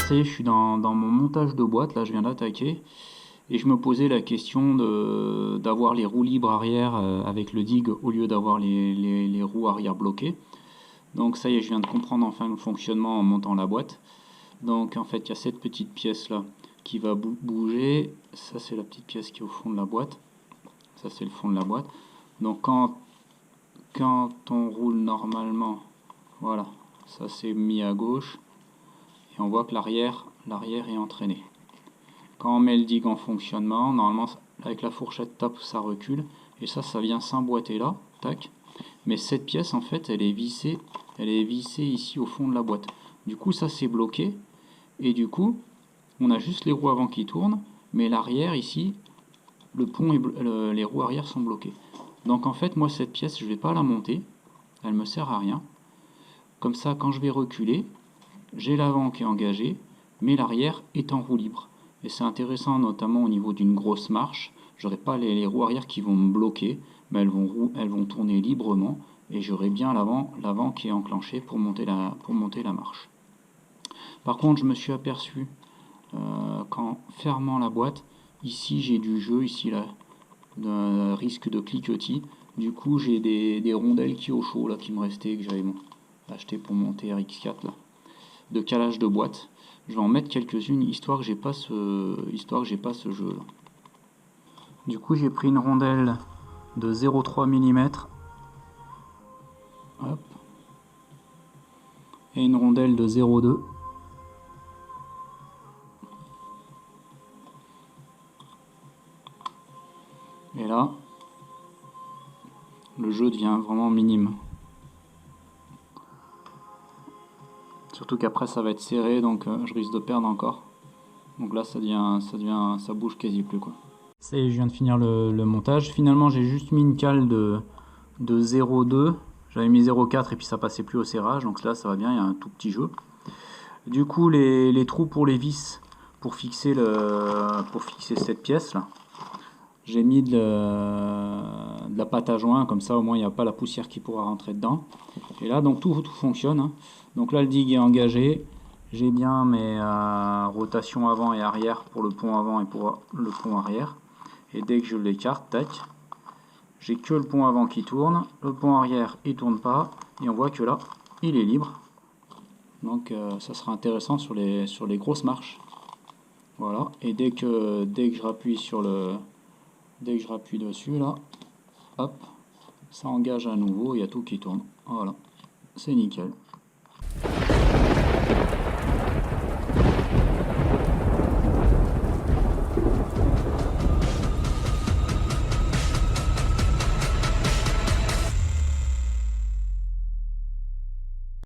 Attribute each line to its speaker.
Speaker 1: ça y est, je suis dans mon montage de boîte, là je viens d'attaquer, et je me posais la question d'avoir les roues libres arrière avec le dig au lieu d'avoir les roues arrière bloquées. Donc ça y est, je viens de comprendre enfin le fonctionnement en montant la boîte. Donc en fait, il y a cette petite pièce là qui va bouger, ça c'est la petite pièce qui est au fond de la boîte, ça c'est le fond de la boîte. Donc quand on roule normalement, voilà, ça c'est mis à gauche, et on voit que l'arrière est entraîné. Quand on met le dig en fonctionnement, normalement avec la fourchette tape ça recule, et ça vient s'emboîter là, tac. Mais cette pièce en fait elle est vissée ici au fond de la boîte. Du coup ça c'est bloqué, et du coup on a juste les roues avant qui tournent, mais l'arrière ici, le pont et les roues arrière sont bloquées. Donc en fait moi cette pièce je vais pas la monter, elle me sert à rien. Comme ça quand je vais reculer, j'ai l'avant qui est engagé, mais l'arrière est en roue libre. Et c'est intéressant notamment au niveau d'une grosse marche, j'aurai pas les roues arrière qui vont me bloquer, mais elles vont tourner librement, et j'aurai bien l'avant qui est enclenché pour monter la marche. Par contre je me suis aperçu qu'en fermant la boîte, ici j'ai du jeu, ici là, d'un risque de cliquetis. Du coup j'ai des rondelles qui au chaud là qui me restaient, que j'avais acheté pour monter RX4 là, de calage de boîte. Je vais en mettre quelques-unes histoire que j'ai pas ce jeu là. Du coup j'ai pris une rondelle de 0,3 mm et une rondelle de 0,2. Et là, le jeu devient vraiment minime. Surtout qu'après ça va être serré, donc je risque de perdre encore. Donc là ça bouge quasi plus quoi. Ça y est, je viens de finir le montage. Finalement j'ai juste mis une cale de 0,2. J'avais mis 0,4 et puis ça passait plus au serrage. Donc là ça va bien, il y a un tout petit jeu. Du coup les trous pour les vis pour fixer cette pièce là. J'ai mis de la pâte à joint, comme ça au moins il n'y a pas la poussière qui pourra rentrer dedans. Et là donc tout fonctionne, hein. Donc là le dig est engagé, j'ai bien mes rotations avant et arrière pour le pont avant et pour le pont arrière. Et dès que je l'écarte, tac, j'ai que le pont avant qui tourne, le pont arrière il tourne pas, et on voit que là il est libre. Donc ça sera intéressant sur les grosses marches. Voilà, et dès que je rappuie dessus là, hop, ça engage à nouveau, il y a tout qui tourne. Voilà, c'est nickel.